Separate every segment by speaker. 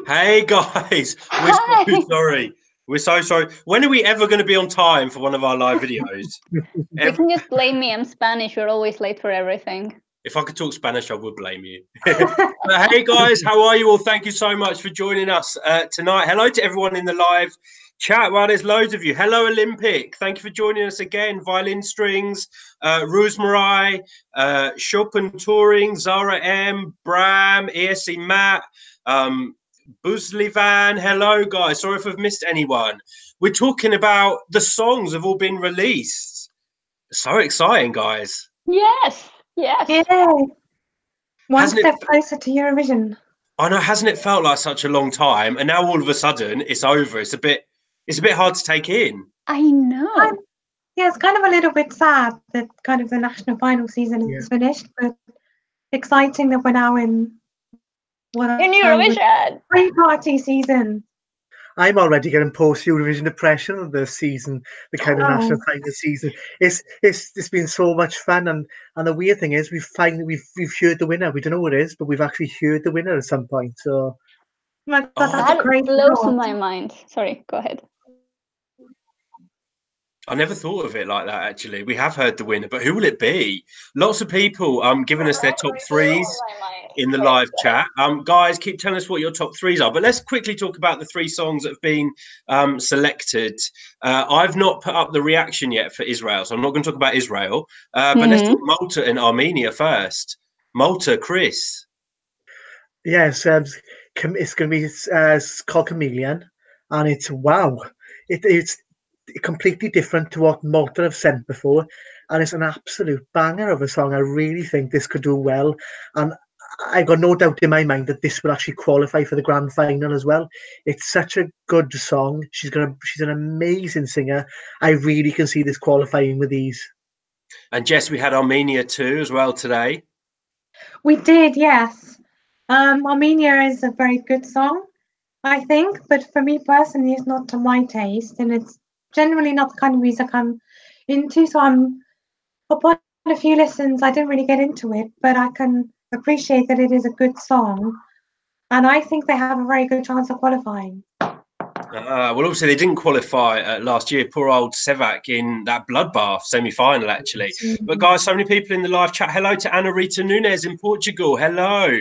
Speaker 1: Hey guys, we're so sorry. We're so sorry. When are we ever going to be on time for one of our live videos?
Speaker 2: You can just blame me. I'm Spanish. You're always late for everything.
Speaker 1: If I could talk Spanish, I would blame you. But hey guys, how are you all? Thank you so much for joining us tonight. Hello to everyone in the live chat. Well, there's loads of you. Hello, Olympic. Thank you for joining us again. Violin strings, Rosemary, Chopin touring, Zara M, Bram, ESC Matt, Buzlivan. Hello, guys. Sorry if I've missed anyone. We're talking about the songs have all been released. So exciting, guys.
Speaker 2: Yes. Yes.
Speaker 3: Yeah. One step closer to Eurovision.
Speaker 1: I know, hasn't it felt like such a long time? And now all of a sudden it's over. It's a bit hard to take in.
Speaker 2: I know.
Speaker 3: Yeah, it's kind of a little bit sad that kind of the national final season is finished, but exciting that we're now in
Speaker 2: Eurovision
Speaker 3: pre-party season.
Speaker 4: I'm already getting post-Eurovision depression of the season, the kind of national final season. It's been so much fun, and the weird thing is we've heard the winner. We don't know what it is, but we've actually heard the winner at some point. So
Speaker 2: that blows my mind. Sorry, go ahead.
Speaker 1: I never thought of it like that, actually. We have heard the winner, but who will it be? Lots of people giving us their top threes in the live chat. Guys, keep telling us what your top threes are. But let's quickly talk about the 3 songs that have been selected. I've not put up the reaction yet for Israel, so I'm not going to talk about Israel. But let's talk Malta and Armenia first. Malta, Chris.
Speaker 4: Yes, it's going to be called Chameleon, and it's wow. It's completely different to what Malta have sent before, and it's an absolute banger of a song. I really think this could do well, and I got no doubt in my mind that this will actually qualify for the grand final as well. It's such a good song. She's an amazing singer. I really can see this qualifying with these.
Speaker 1: And Jess, we had Armenia too as well today.
Speaker 3: We did, yes. Armenia is a very good song, I think, but for me personally, it's not to my taste, and it's generally not the kind of music I'm into. So upon a few listens, I didn't really get into it, but I can appreciate that it is a good song, and I think they have a very good chance of qualifying.
Speaker 1: Well, obviously they didn't qualify last year. Poor old Sevak in that bloodbath semi-final, actually. But guys, so many people in the live chat. Hello to Ana Rita Nunes in Portugal. Hello.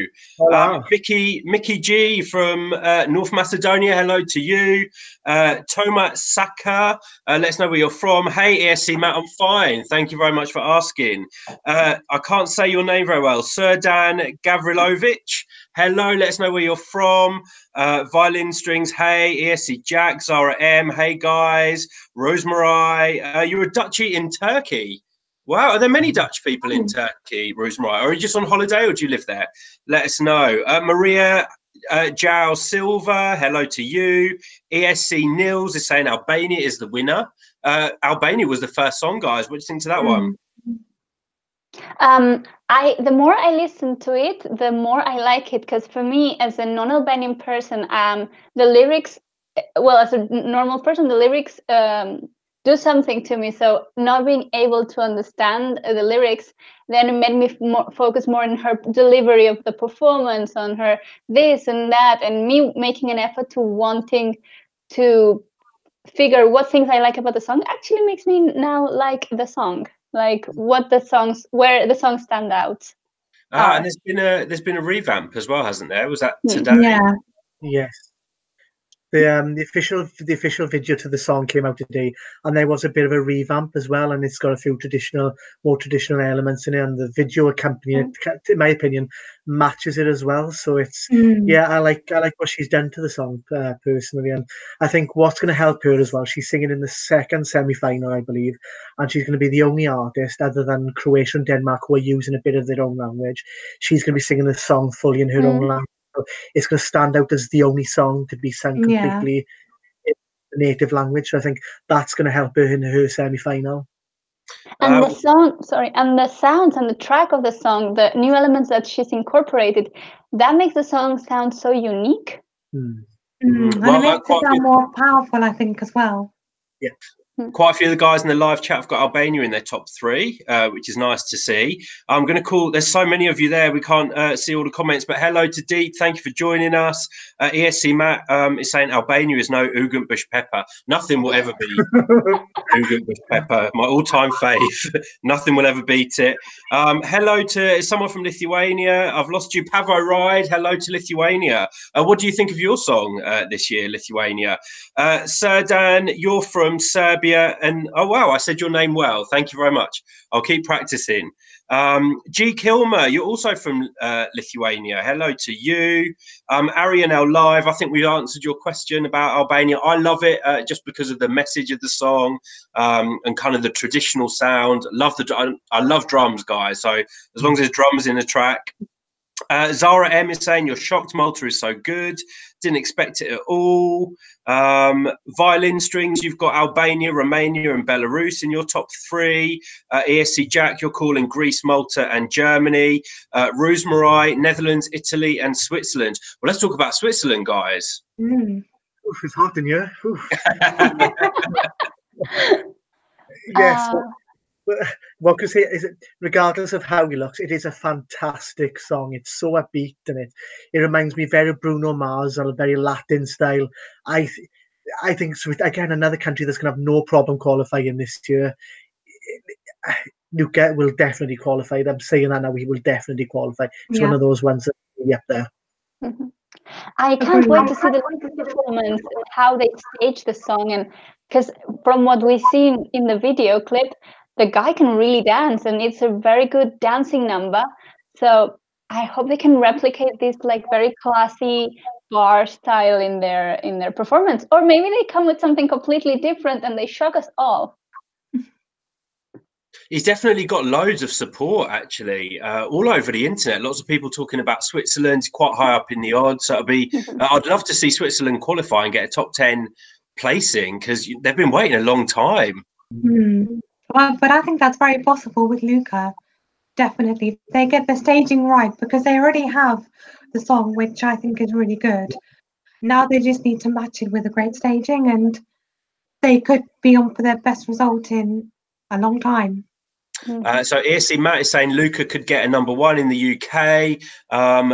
Speaker 1: Mickey G from North Macedonia. Hello to you. Toma Saka. Let us know where you're from. Hey, ESC Matt, I'm fine. Thank you very much for asking. I can't say your name very well. Serdan Gavrilovic. Hello, let us know where you're from. Violin strings, hey. ESC Jack, Zara M, hey guys. Rosemary, you're a Dutchie in Turkey. Wow, are there many Dutch people in Turkey, Rosemary? Or are you just on holiday or do you live there? Let us know. Maria Jao Silva, hello to you. ESC Nils is saying Albania is the winner. Albania was the first song, guys. What do you think to that one?
Speaker 2: The more I listen to it, the more I like it, because for me, as a non-Albanian person, the lyrics, well, as a normal person, the lyrics do something to me. So not being able to understand the lyrics, then it made me focus more on her delivery of the performance, on her this and that, and me making an effort to wanting to figure what things I like about the song actually makes me now like the song. Like where the songs stand out.
Speaker 1: And there's been a revamp as well, hasn't there? Was that today?
Speaker 3: Yeah.
Speaker 4: Yes. The official video to the song came out today, and there was a bit of a revamp as well, and it's got a few more traditional elements in it, and the video accompanying it, in my opinion, matches it as well. So it's I like what she's done to the song personally, and I think what's going to help her as well. She's singing in the second semi-final, I believe, and she's going to be the only artist other than Croatia and Denmark who are using a bit of their own language. She's going to be singing the song fully in her own language. So it's going to stand out as the only song to be sung completely in the native language. So I think that's going to help her in her semi-final.
Speaker 2: And the song, and the sounds and the track of the song, the new elements that she's incorporated, that makes the song sound so unique.
Speaker 3: And it makes it sound more powerful, I think, as well.
Speaker 4: Yeah.
Speaker 1: Quite a few of the guys in the live chat have got Albania in their top 3, which is nice to see. I'm going to call, there's so many of you there, we can't see all the comments, but hello to Deep, thank you for joining us. ESC Matt is saying Albania is no Ugenbush pepper. Nothing will ever be Ugenbush pepper, my all-time fave. Nothing will ever beat it. Hello to someone from Lithuania. I've lost you, Pavo Ride. Hello to Lithuania. What do you think of your song this year, Lithuania? Serdan, you're from Serbia. And oh wow, I said your name well. Thank you very much. I'll keep practicing. G Kilmer, you're also from Lithuania. Hello to you. Arianel Live, I think we answered your question about Albania. I love it just because of the message of the song and kind of the traditional sound. I love drums, guys. So as long as there's drums in the track. Zara M is saying you're shocked Malta is so good. Didn't expect it at all. Violin strings, you've got Albania, Romania and Belarus in your top 3. ESC Jack, you're calling Greece, Malta and Germany. Rosemary, Netherlands, Italy and Switzerland. Well, let's talk about Switzerland, guys.
Speaker 4: Oof, it's hot in here. Yes. Well, because regardless of how he looks, it is a fantastic song. It's so upbeat, and it reminds me very of Bruno Mars, or a very Latin style. I think again another country that's going to have no problem qualifying this year. Luca will definitely qualify. I'm saying that now. He will definitely qualify. It's one of those ones that will be up there.
Speaker 2: I can't wait to see the performance, how they stage the song, and because from what we've seen in the video clip, the guy can really dance, and it's a very good dancing number. So I hope they can replicate this like very classy bar style in their performance, or maybe they come with something completely different and they shock us all.
Speaker 1: He's definitely got loads of support, actually, all over the internet. Lots of people talking about Switzerland, quite high up in the odds. So it'll be. I'd love to see Switzerland qualify and get a top 10 placing because they've been waiting a long time.
Speaker 3: Well, but I think that's very possible with Luca. Definitely, they get the staging right because they already have the song, which I think is really good. Now they just need to match it with a great staging, and they could be on for their best result in a long time.
Speaker 1: So ESC Matt is saying Luca could get a #1 in the UK.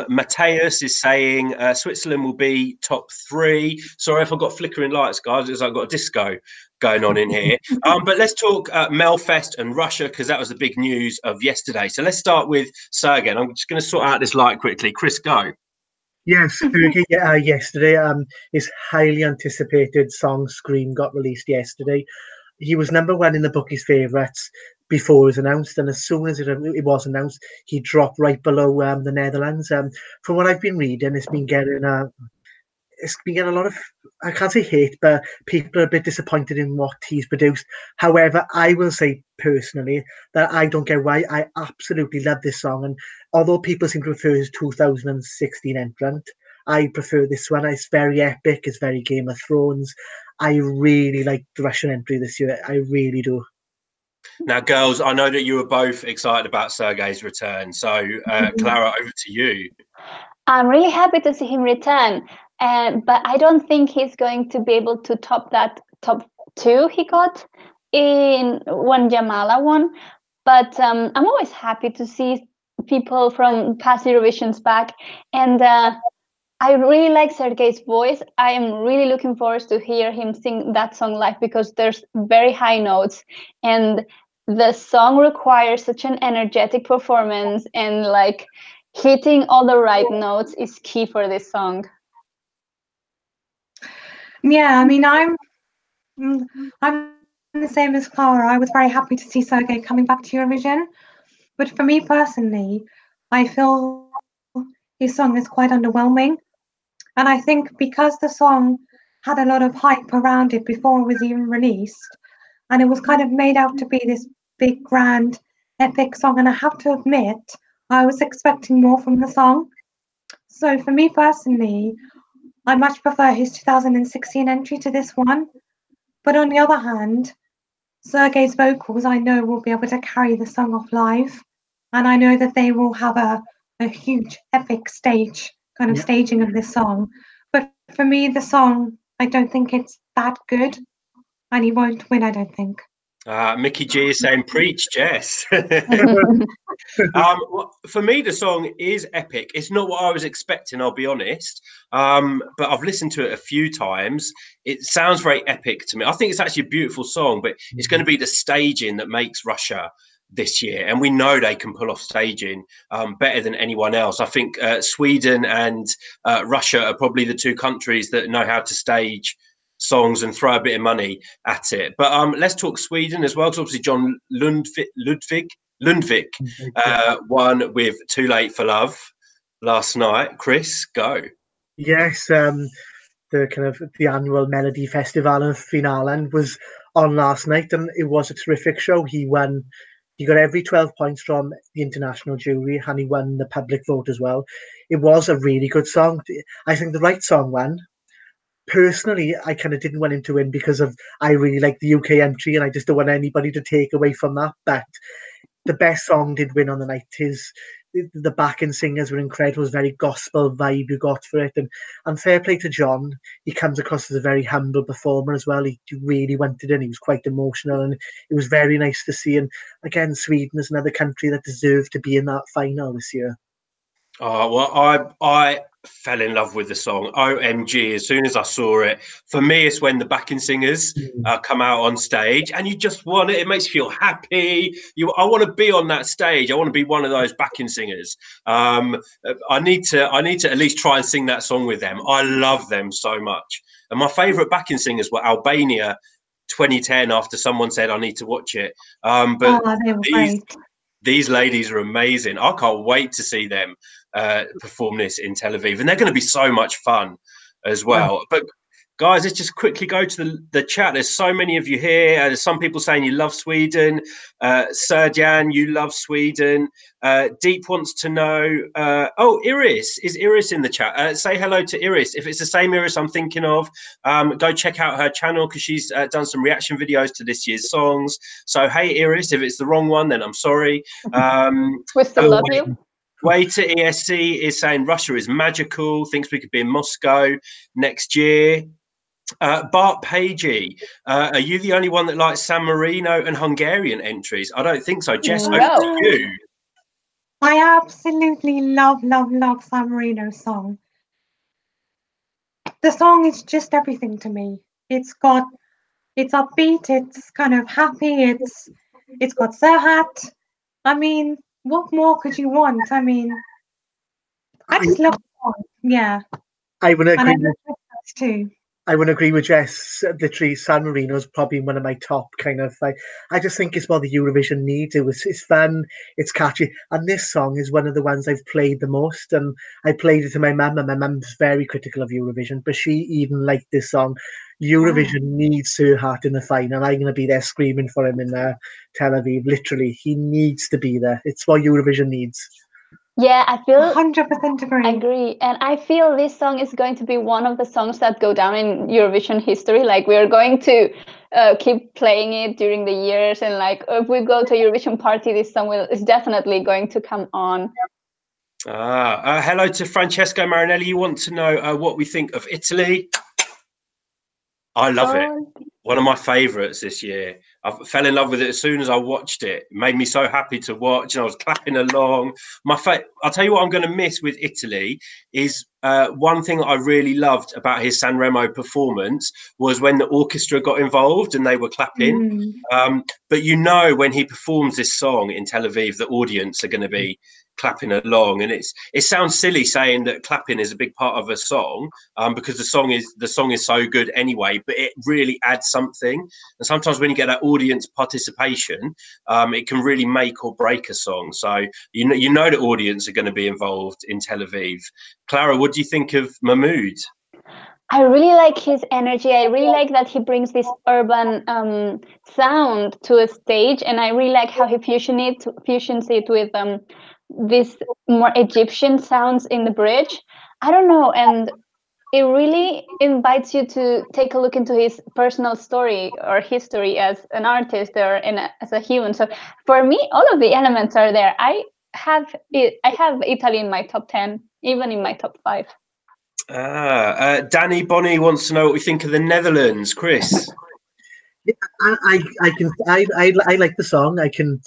Speaker 1: Mateus is saying Switzerland will be top 3. Sorry if I've got flickering lights, guys, as I've got a disco going on in here. But let's talk Melfest and Russia, because that was the big news of yesterday. So let's start with Sergey. I'm just going to sort out this light quickly. Chris, go.
Speaker 4: Yes, yesterday, his highly anticipated song Scream got released yesterday. He was #1 in the bookies' favourites before it was announced, and as soon as it was announced, he dropped right below the Netherlands. From what I've been reading, it's been getting a lot of, I can't say hate, but people are a bit disappointed in what he's produced. However, I will say personally that I don't get why. I absolutely love this song, and although people seem to prefer his 2016 entrant, I prefer this one. It's very epic. It's very Game of Thrones. I really like the Russian entry this year. I really do.
Speaker 1: Now, girls, I know that you were both excited about Sergey's return. So, Clara, over to you.
Speaker 2: I'm really happy to see him return, but I don't think he's going to be able to top that top 2 he got in when Jamala won. But I'm always happy to see people from past Eurovisions back, and I really like Sergey's voice. I am really looking forward to hear him sing that song live because there's very high notes, and the song requires such an energetic performance, and like hitting all the right notes is key for this song.
Speaker 3: Yeah, I mean, I'm the same as Clara. I was very happy to see Sergey coming back to Eurovision, but for me personally, I feel his song is quite underwhelming. And I think because the song had a lot of hype around it before it was even released, and it was kind of made out to be this big, grand, epic song, and I have to admit, I was expecting more from the song. So for me personally, I much prefer his 2016 entry to this one. But on the other hand, Sergey's vocals, I know, will be able to carry the song off live. And I know that they will have a huge, epic stage kind of staging of this song. But for me, the song, I don't think it's that good. and he won't win, I don't think.
Speaker 1: Mickey G is saying, preach, Jess. For me, the song is epic. It's not what I was expecting, I'll be honest. But I've listened to it a few times. It sounds very epic to me. I think it's actually a beautiful song, but it's going to be the staging that makes Russia this year. And we know they can pull off staging better than anyone else. I think Sweden and Russia are probably the two countries that know how to stage songs and throw a bit of money at it. But let's talk Sweden as well, because obviously John Lundvik won with Too Late for Love last night. Chris, go.
Speaker 4: Yes, the annual Melody Festival and finale was on last night, and it was a terrific show. He won. He got every 12 points from the international jury, and he won the public vote as well. It was a really good song. I think the right song won. Personally, I kind of didn't want him to win because I really like the UK entry, and I just don't want anybody to take away from that. But the best song did win on the night. The backing singers were incredible. It was very gospel vibe you got for it, and fair play to John. He comes across as a very humble performer as well. He really went it in. He was quite emotional, and it was very nice to see. And again, Sweden is another country that deserved to be in that final this year.
Speaker 1: Oh, well, I fell in love with the song. OMG, as soon as I saw it. For me, it's when the backing singers come out on stage, and you just want it. It makes you feel happy. I want to be on that stage. I want to be one of those backing singers. I need to at least try and sing that song with them. I love them so much. And my favourite backing singers were Albania 2010, after someone said I need to watch it. But
Speaker 3: they were great.
Speaker 1: These ladies are amazing. I can't wait to see them perform this in Tel Aviv, and they're going to be so much fun as well. Yeah. But guys, let's just quickly go to the chat. There's so many of you here. There's some people saying you love Sweden. Serjan, you love Sweden. Deep wants to know. Oh, Iris. Is Iris in the chat? Say hello to Iris. If it's the same Iris I'm thinking of, go check out her channel, because she's done some reaction videos to this year's songs. So, hey, Iris, if it's the wrong one, then I'm sorry.
Speaker 2: We still love you.
Speaker 1: Way to ESC is saying Russia is magical, thinks we could be in Moscow next year. Bart Pagey, are you the only one that likes San Marino and Hungarian entries? I don't think so. Jess, over to you.
Speaker 3: I absolutely love San Marino's song. The song is just everything to me. It's upbeat, it's kind of happy, it's got Serhat. I mean, what more could you want? I mean, I just love the song. Yeah.
Speaker 4: I would agree
Speaker 3: too.
Speaker 4: I would agree with Jess. Literally, San Marino is probably one of my top kind of. I just think it's what the Eurovision needs. It's fun, it's catchy, and this song is one of the ones I've played the most. And I played it to my mum, and my mum's very critical of Eurovision, but she even liked this song. Eurovision needs Serhat in the final. I'm going to be there screaming for him in Tel Aviv. Literally, he needs to be there. It's what Eurovision needs.
Speaker 2: Yeah, I feel
Speaker 3: 100% agree.
Speaker 2: I agree. And I feel this song is going to be one of the songs that go down in Eurovision history. Like, we're going to keep playing it during the years. And like, if we go to a Eurovision party, this song is definitely going to come on.
Speaker 1: Hello to Francesco Marinelli. You want to know what we think of Italy? I love it. One of my favourites this year. I fell in love with it as soon as I watched it. It made me so happy to watch, and I was clapping along. I'll tell you what I'm going to miss with Italy is one thing that I really loved about his Sanremo performance was when the orchestra got involved and they were clapping. But you know, when he performs this song in Tel Aviv, the audience are going to be clapping along, and it sounds silly saying that clapping is a big part of a song, because the song is so good anyway, but it really adds something. And sometimes when you get that audience participation, it can really make or break a song. So you know the audience are going to be involved in Tel Aviv. Clara, what do you think of Mahmood?
Speaker 2: I really like his energy. I really like that he brings this urban sound to a stage, and I really like how he fusions it with this more Egyptian sounds in the bridge. I don't know, and it really invites you to take a look into his personal story or history as an artist or as a human. So for me, all of the elements are there. I have Italy in my top 10, even in my top 5.
Speaker 1: Danny Bonnie wants to know what we think of the Netherlands. Chris?
Speaker 4: I like the song. I can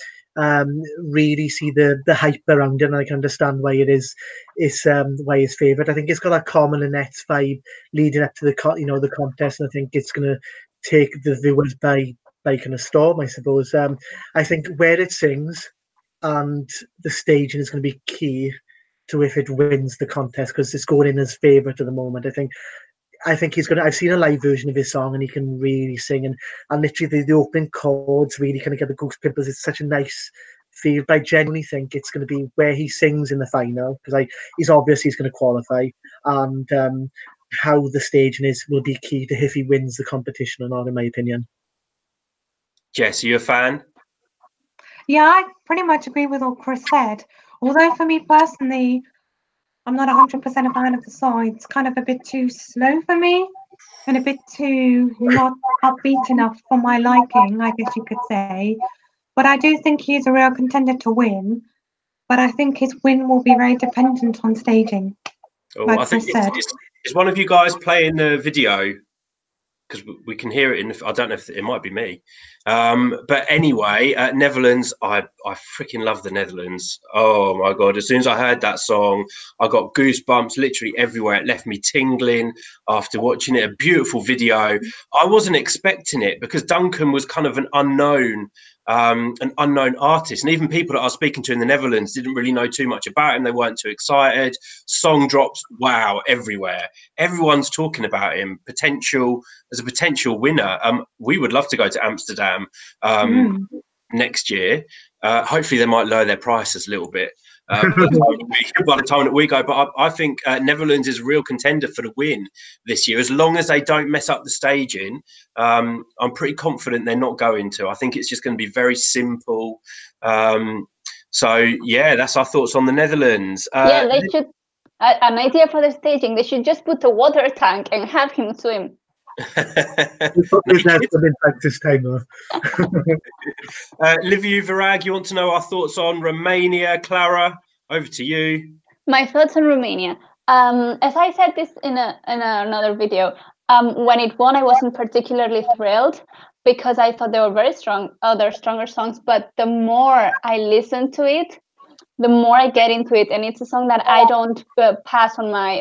Speaker 4: really see the hype around it, and I can understand why it's why it's favourite. I think it's got that Carmen and Nets vibe leading up to the contest, and I think it's gonna take the viewers by kind of storm, I suppose. I think where it sings and the staging is going to be key to if it wins the contest, because it's going in as favourite at the moment. I think he's gonna. I've seen a live version of his song, and he can really sing, and literally the opening chords really kind of get the goose pimples. It's such a nice feel. But I genuinely think it's going to be where he sings in the final, because he's obviously going to qualify, and how the staging will be key to if he wins the competition or not, in my opinion.
Speaker 1: Jess, are you a fan?
Speaker 3: Yeah, I pretty much agree with what Chris said. Although for me personally, I'm not 100% a fan of the song. It's kind of a bit too slow for me and a bit too not upbeat enough for my liking, I guess you could say. But I do think he's a real contender to win. But I think his win will be very dependent on staging.
Speaker 1: Oh,
Speaker 3: like
Speaker 1: I think
Speaker 3: Chris said.
Speaker 1: is one of you guys playing the video? Because we can hear it I don't know if it might be me. But anyway, Netherlands, I freaking love the Netherlands. Oh my God. As soon as I heard that song, I got goosebumps literally everywhere. It left me tingling after watching it. A beautiful video. I wasn't expecting it because Duncan was kind of an unknown artist, and even people that I was speaking to in the Netherlands didn't really know too much about him. They weren't too excited. Song drops, wow, everywhere. Everyone's talking about him. As a potential winner. We would love to go to Amsterdam next year. Hopefully they might lower their prices a little bit by the time that we go. But I think Netherlands is a real contender for the win this year. As long as they don't mess up the staging, I'm pretty confident they're not going to. I think it's just going to be very simple. So, yeah, that's our thoughts on the Netherlands.
Speaker 2: Yeah, they should, an idea for the staging, they should just put a water tank and have him swim.
Speaker 4: This time,
Speaker 1: Liviu Virag, you want to know our thoughts on Romania? Clara, over to you.
Speaker 2: My thoughts on Romania. As I said this in another video, when it won, I wasn't particularly thrilled because I thought they were very strong, other stronger songs. But the more I listen to it, the more I get into it, and it's a song that I don't pass on my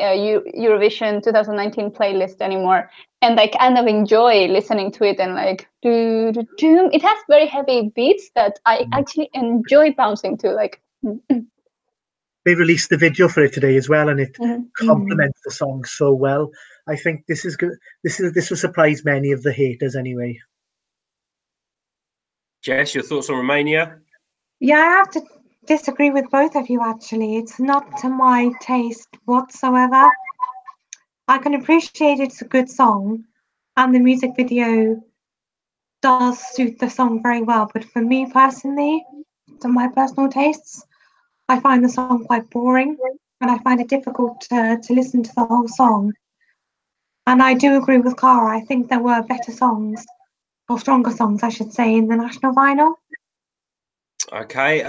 Speaker 2: Eurovision 2019 playlist anymore, and I kind of enjoy listening to it, and like it has very heavy beats that I actually enjoy bouncing to. Like
Speaker 4: they released the video for it today as well, and it complements the song so well. I think this is good. This will surprise many of the haters anyway.
Speaker 1: Jess, your thoughts on Romania?
Speaker 3: Yeah, I have to disagree with both of you, actually. It's not to my taste whatsoever. I can appreciate it's a good song, and the music video does suit the song very well. But for me personally, to my personal tastes, I find the song quite boring, and I find it difficult to listen to the whole song. And I do agree with Clara. I think there were better songs, or stronger songs, I should say, in the national final.
Speaker 1: Okay,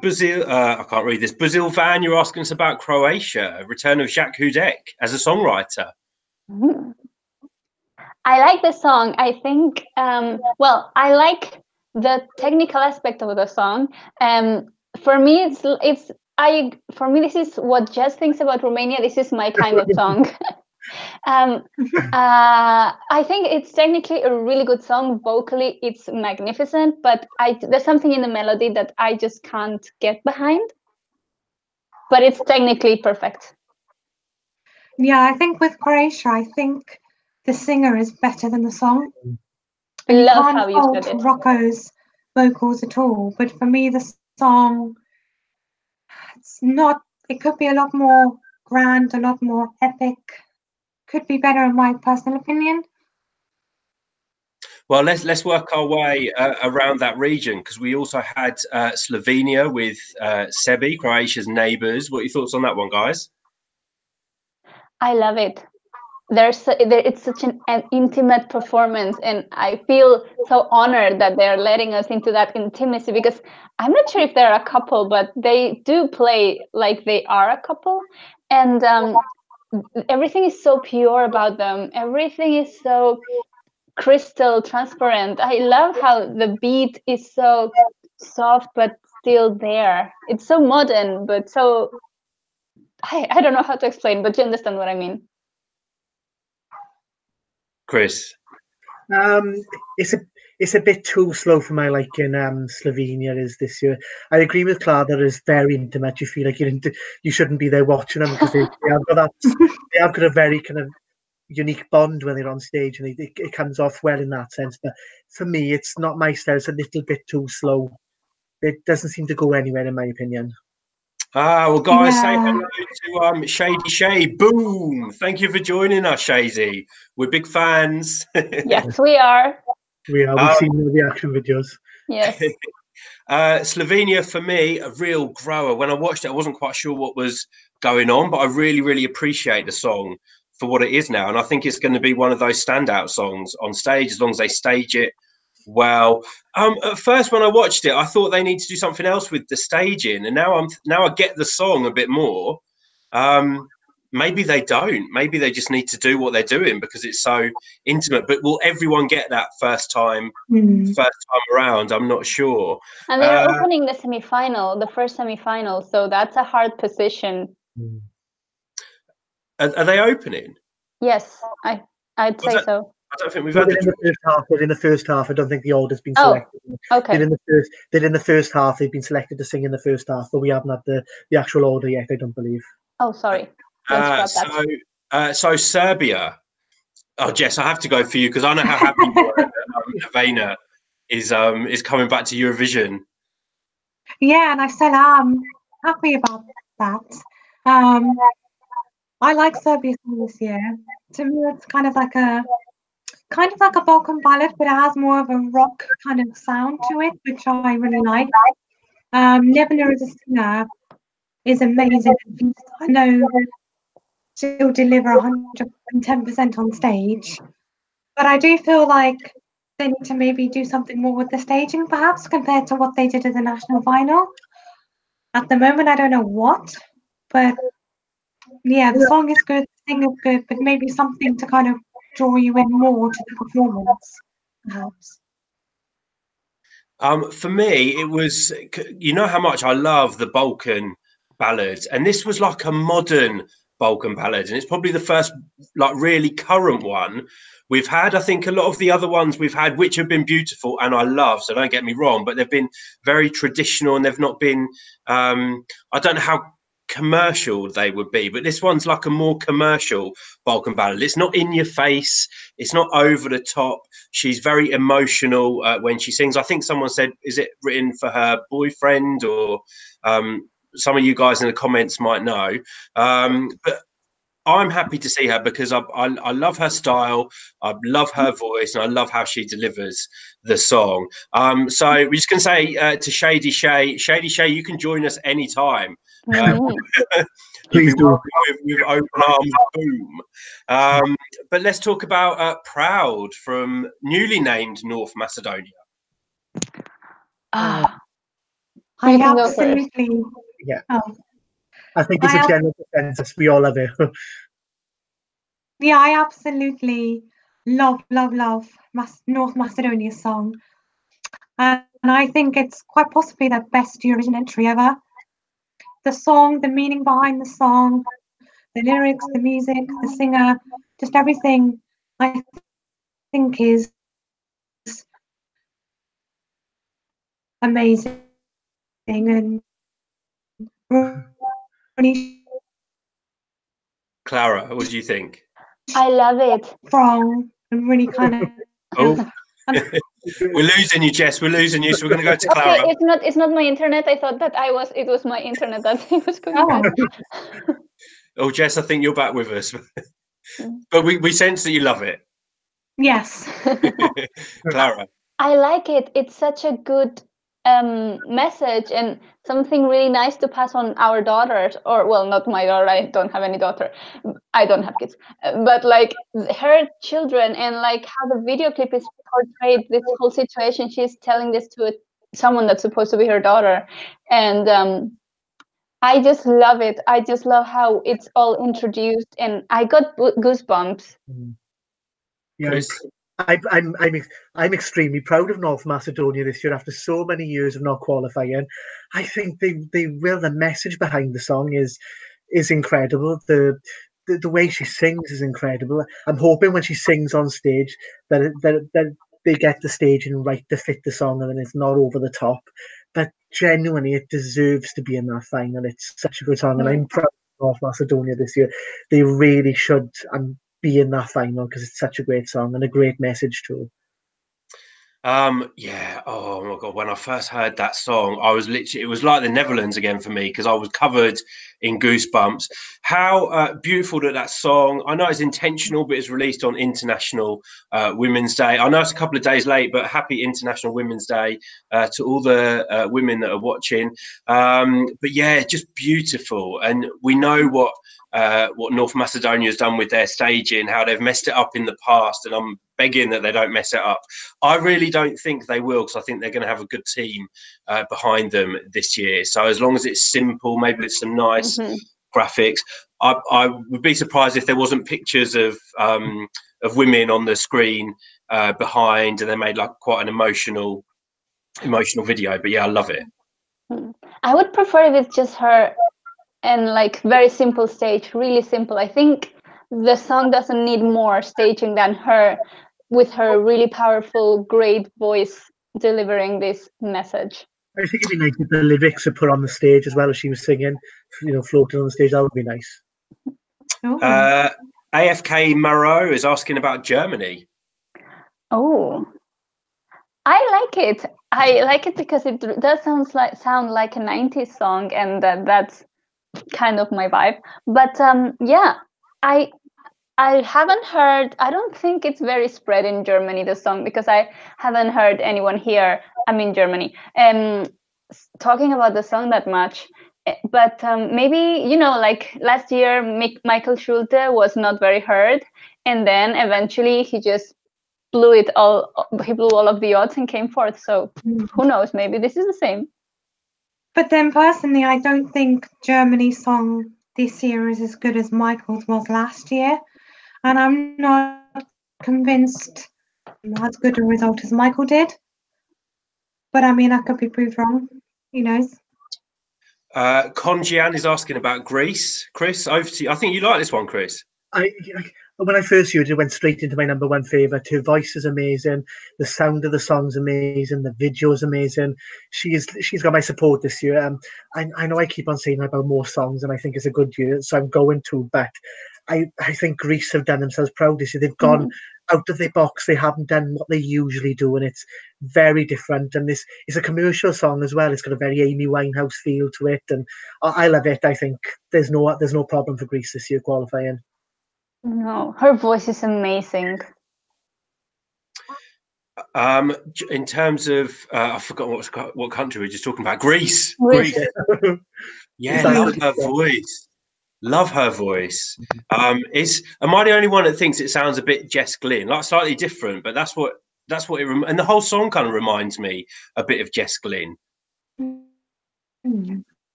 Speaker 1: Brazil. I can't read this. Brazil Van, you're asking us about Croatia, return of Jacques Hudek as a songwriter.
Speaker 2: I like the song. I think, well, I like the technical aspect of the song. For me, for me, this is what Jess thinks about Romania. This is my kind of song. I think it's technically a really good song. Vocally, it's magnificent, but there's something in the melody that I just can't get behind. But it's technically perfect.
Speaker 3: Yeah, I think with Croatia, I think the singer is better than the song.
Speaker 2: I love how you said it.
Speaker 3: Rocco's vocals at all, but for me, the song, it's not. It could be a lot more grand, a lot more epic. Could be better in my personal opinion.
Speaker 1: Well, let's work our way around that region, because we also had Slovenia with Serbia, Croatia's neighbours. What are your thoughts on that one, guys?
Speaker 2: I love it. It's such an intimate performance, and I feel so honored that they're letting us into that intimacy, because I'm not sure if they're a couple, but they do play like they are a couple, and everything is so pure about them. Everything is so crystal transparent. I love how the beat is so soft but still there. It's so modern, but so I don't know how to explain, but you understand what I mean.
Speaker 1: Chris.
Speaker 4: It's a bit too slow for my liking. Slovenia is this year. I agree with Clara that it's very intimate. You feel like you shouldn't be there watching them because they have got they have got a very kind of unique bond when they're on stage, and it comes off well in that sense. But for me, it's not my style. It's a little bit too slow. It doesn't seem to go anywhere, in my opinion.
Speaker 1: Well, guys, say hello to Shady Shay. Boom! Thank you for joining us, Shady. We're big fans.
Speaker 2: Yes, we are.
Speaker 4: We've seen the reaction videos.
Speaker 2: Yes.
Speaker 1: Slovenia, for me, a real grower. When I watched it, I wasn't quite sure what was going on, but I really, really appreciate the song for what it is now. And I think it's going to be one of those standout songs on stage, as long as they stage it well. At first, when I watched it, I thought they need to do something else with the staging, and now I get the song a bit more. Maybe they don't. Maybe they just need to do what they're doing because it's so intimate. But will everyone get that first time around? I'm not sure.
Speaker 2: And they're opening the semi-final, the first semi-final, so that's a hard position.
Speaker 1: Are they opening?
Speaker 2: Yes, I'd say so.
Speaker 1: I don't think we've had
Speaker 4: in the first half. They're in the first half. I don't think the order's been selected.
Speaker 2: Okay.
Speaker 4: They're in the first half. They've been selected to sing in the first half, but we haven't had the actual order yet. I don't believe.
Speaker 2: Oh, sorry.
Speaker 1: So Serbia. Oh, Jess, I have to go for you because I know how happy you are that Albania is coming back to Eurovision.
Speaker 3: Yeah, and I still am happy about that. I like Serbia's song this year. To me, it's kind of like a Balkan ballad, but it has more of a rock kind of sound to it, which I really like. Nevena as a singer is amazing. I know she'll deliver 110% on stage, but I do feel like they need to maybe do something more with the staging, perhaps, compared to what they did at the national final. At the moment, I don't know what, but yeah, the song is good, the sing is good, but maybe something to kind of draw you in more to the performance, perhaps.
Speaker 1: For me, it was, you know how much I love the Balkan ballads, and this was like a modern Balkan ballad, and it's probably the first like really current one we've had. I think a lot of the other ones we've had, which have been beautiful and I love, so don't get me wrong, but they've been very traditional and they've not been, I don't know how commercial they would be, but this one's like a more commercial Balkan ballad. It's not in your face, it's not over the top. She's very emotional when she sings. I think someone said, is it written for her boyfriend? Or some of you guys in the comments might know, but I'm happy to see her because I love her style, I love her voice, and I love how she delivers the song. So we're just going to say to Shady Shay, you can join us anytime. Please do. With open arms, boom. But let's talk about Proud from newly named North Macedonia.
Speaker 3: I absolutely.
Speaker 4: Yeah. I think it's a general consensus. We all love it.
Speaker 3: Yeah, I absolutely love North Macedonia's song. And I think it's quite possibly their best Eurovision entry ever. The song, the meaning behind the song, the lyrics, the music, the singer, just everything I think is amazing. And
Speaker 1: Clara, what do you think?
Speaker 2: I love it.
Speaker 3: Strong and really kind of.
Speaker 1: Oh, we're losing you, Jess. We're losing you. So we're going to go to Clara.
Speaker 2: Okay, it's not my internet. I thought that it was my internet that it was going on.
Speaker 1: Oh, Jess, I think you're back with us. But we sense that you love it.
Speaker 3: Yes.
Speaker 1: Clara.
Speaker 2: I like it. It's such a good message and something really nice to pass on our daughters, or well, not my daughter, I don't have any daughter, I don't have kids, but like her children, and like how the video clip is portrayed, this whole situation. She's telling this to someone that's supposed to be her daughter, and I just love it. I just love how it's all introduced, and I got goosebumps.
Speaker 4: Yeah, I'm extremely proud of North Macedonia this year after so many years of not qualifying. I think they will. The message behind the song is incredible. The way she sings is incredible. I'm hoping when she sings on stage that they get the staging right to fit the song and then it's not over the top. But genuinely, it deserves to be in that final. It's such a good song, and I'm proud of North Macedonia this year. They really should be in that final because it's such a great song and a great message too.
Speaker 1: Yeah, oh my god, when I first heard that song, I was literally, it was like the Netherlands again for me because I was covered in goosebumps. How beautiful that song, I know it's intentional, but it's released on International Women's Day. I know it's a couple of days late, but happy International Women's Day to all the women that are watching. But yeah, just beautiful. And we know what North Macedonia has done with their staging, how they've messed it up in the past, and I'm begging that they don't mess it up. I really don't think they will, because I think they're going to have a good team behind them this year. So as long as it's simple, maybe with some nice graphics, I would be surprised if there wasn't pictures of women on the screen behind, and they made like quite an emotional video. But yeah, I love it.
Speaker 2: I would prefer if it's just her and like very simple stage, really simple. I think the song doesn't need more staging than her with her really powerful, great voice delivering this message.
Speaker 4: I think it'd be nice if the lyrics are put on the stage as well as she was singing, floating on the stage. That would be nice.
Speaker 1: AFK Maro is asking about Germany.
Speaker 2: Oh, I like it. I like it because it does sound like a 90s song, and that's kind of my vibe. But yeah, I haven't heard, I don't think it's very spread in Germany, the song, because I haven't heard anyone here, I'm in Germany, talking about the song that much. But maybe, like last year, Michael Schulte was not very heard, and then eventually he just blew all of the odds and came forth. So who knows, maybe this is the same.
Speaker 3: But then personally, I don't think Germany's song this year is as good as Michael's was last year. And I'm not convinced as good a result as Michael did. But I mean, I could be proved wrong. Who knows?
Speaker 1: Konjian is asking about Greece. Chris, over to you. I think you like this one, Chris.
Speaker 4: When I first heard it, went straight into my number one favourite. Her voice is amazing. The sound of the song's amazing. The video is amazing. She's got my support this year. I know I keep on saying about more songs, and I think it's a good year, so I'm going to. But I think Greece have done themselves proud this year. They've gone out of their box. They haven't done what they usually do, and it's very different. And this is a commercial song as well. It's got a very Amy Winehouse feel to it, and I love it. I think there's no problem for Greece this year qualifying.
Speaker 2: No, her voice is amazing.
Speaker 1: In terms of, I forgot what country we were just talking about. Greece. Yeah, love her voice. Love her voice. Am I the only one that thinks it sounds a bit Jess Glynn, like slightly different? But that's what it. And the whole song kind of reminds me a bit of Jess Glynn.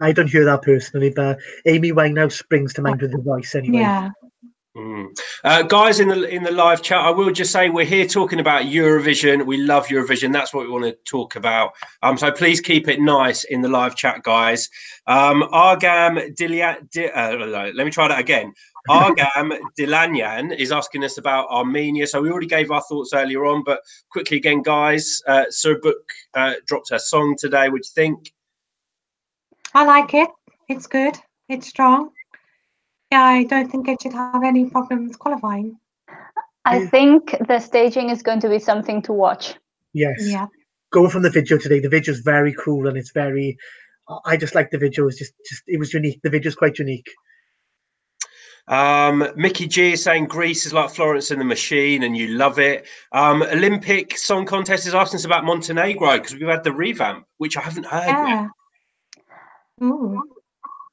Speaker 4: I don't hear that personally, but Amy Winehouse springs to mind with the voice anyway.
Speaker 3: Yeah.
Speaker 1: Guys in the live chat, I will just say we're here talking about Eurovision. We love Eurovision. That's what we want to talk about. So please keep it nice in the live chat, guys. Argam let me try that again. Argam Dilanyan is asking us about Armenia. So we already gave our thoughts earlier on, but quickly again, guys. Serbuk dropped her song today. What do you think?
Speaker 3: I like it. It's good. It's strong. Yeah, I don't think it should have any problems qualifying.
Speaker 2: I think the staging is going to be something to watch.
Speaker 4: Yes.
Speaker 3: Yeah.
Speaker 4: Going from the video today, the video is very cool and it's very. I just like the video. It's just it was unique. The video is quite unique.
Speaker 1: Mickey G is saying Greece is like Florence and the Machine, and you love it. Olympic Song Contest is asking us about Montenegro because we've had the revamp, which I haven't heard yet.
Speaker 3: Ooh.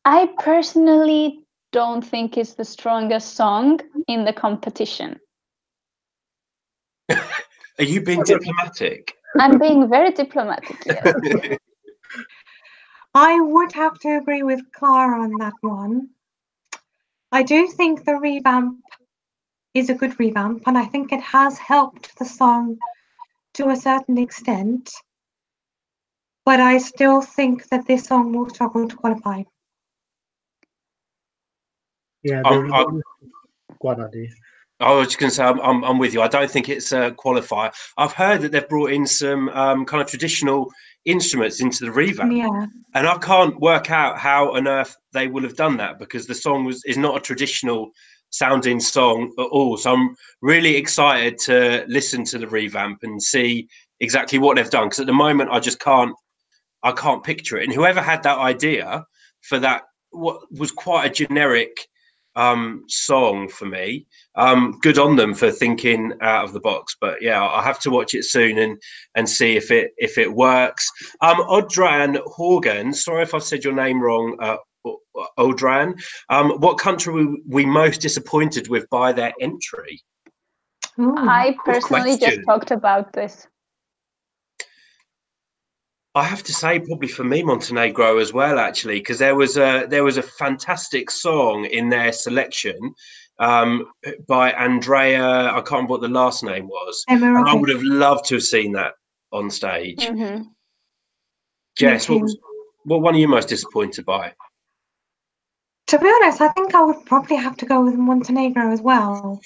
Speaker 2: I personally don't think it's the strongest song in the competition.
Speaker 1: Are you being diplomatic?
Speaker 2: I'm being very diplomatic, yes.
Speaker 3: I would have to agree with Clara on that one. I do think the revamp is a good revamp, and I think it has helped the song to a certain extent. But I still think that this song will struggle to qualify.
Speaker 4: Yeah, go on, Andy.
Speaker 1: I was just going to say, I'm with you. I don't think it's a qualifier. I've heard that they've brought in some kind of traditional instruments into the revamp, and I can't work out how on earth they will have done that, because the song is not a traditional sounding song at all. So I'm really excited to listen to the revamp and see exactly what they've done, because at the moment I just can't picture it. And whoever had that idea for that, what was quite a generic song for me, good on them for thinking out of the box. But yeah, I'll have to watch it soon and see if it works. Odran Horgan, sorry if I've said your name wrong, Odran. What country were we most disappointed with by their entry?
Speaker 2: I personally just talked about this.
Speaker 1: I have to say, probably for me, Montenegro as well, actually, because there was a fantastic song in their selection by Andrea. I can't remember what the last name was. And I would have loved to have seen that on stage.
Speaker 2: Mm-hmm.
Speaker 1: Jess, what one are you most disappointed by?
Speaker 3: To be honest, I think I would probably have to go with Montenegro as well.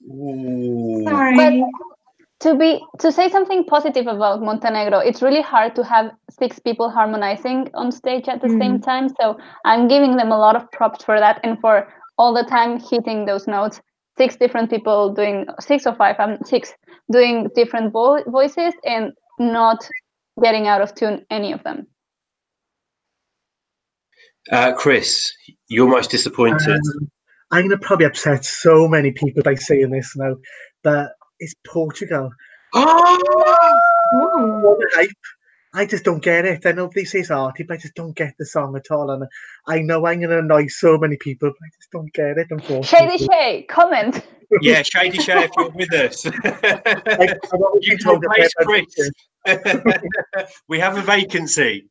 Speaker 1: Ooh.
Speaker 3: Sorry.
Speaker 2: But to say something positive about Montenegro, it's really hard to have 6 people harmonizing on stage at the same time. So I'm giving them a lot of props for that, and for all the time hitting those notes. 6 different people doing 6 or 5, 6 doing different voices and not getting out of tune, any of them.
Speaker 1: Chris, you're most disappointed.
Speaker 4: I'm going to probably upset so many people by saying this now, but it's Portugal. What a hype. I just don't get it. I know they say it's arty, but I just don't get the song at all. And I know I'm going to annoy so many people, but I just don't get it, unfortunately.
Speaker 2: Shady Shay, comment.
Speaker 1: Yeah, Shady Shay, if you're with us. You can replace Chris. We have a vacancy.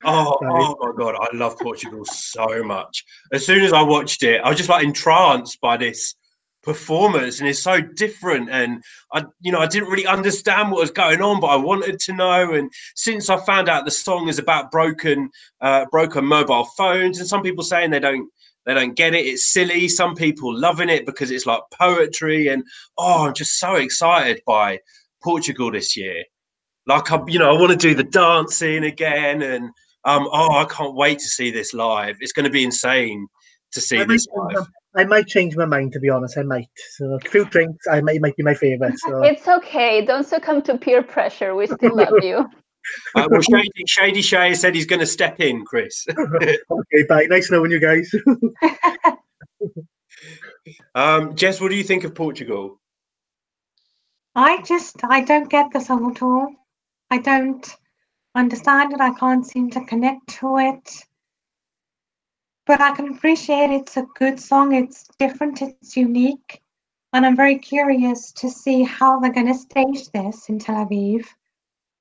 Speaker 1: Oh my God, I love Portugal so much. As soon as I watched it, I was just like entranced by this performance, and it's so different, and I didn't really understand what was going on, but I wanted to know. And since I found out the song is about broken mobile phones, and some people saying they don't get it, it's silly, some people loving it because it's like poetry, and I'm just so excited by Portugal this year. Like I want to do the dancing again, and I can't wait to see this live. It's going to be insane to see this live.
Speaker 4: I might change my mind, to be honest. I might. So a few drinks, it might be my favourite. So.
Speaker 2: It's okay. Don't succumb to peer pressure. We still love you.
Speaker 1: Well, Shady Shay said he's going to step in, Chris.
Speaker 4: Okay, bye. Nice knowing you guys.
Speaker 1: Jess, what do you think of Portugal?
Speaker 3: I don't get the song at all. I don't understand it. I can't seem to connect to it. But I can appreciate it's a good song. It's different. It's unique. And I'm very curious to see how they're going to stage this in Tel Aviv.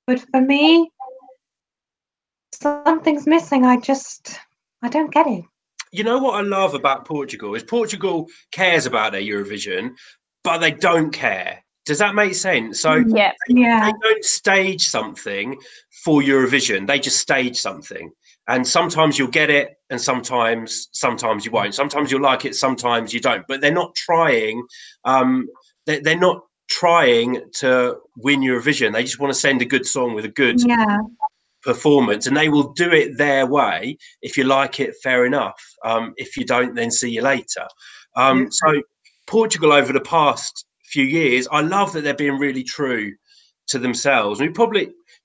Speaker 3: But for me, something's missing. I don't get it.
Speaker 1: You know what I love about Portugal is Portugal cares about their Eurovision, but they don't care. Does that make sense? So
Speaker 2: they
Speaker 1: don't stage something for Eurovision. They just stage something. And sometimes you'll get it, and sometimes you won't. Sometimes you'll like it, sometimes you don't. But they're not trying. They're not trying to win Eurovision. They just want to send a good song with a good performance, and they will do it their way. If you like it, fair enough. If you don't, then see you later. So Portugal over the past few years, I love that they're being really true to themselves.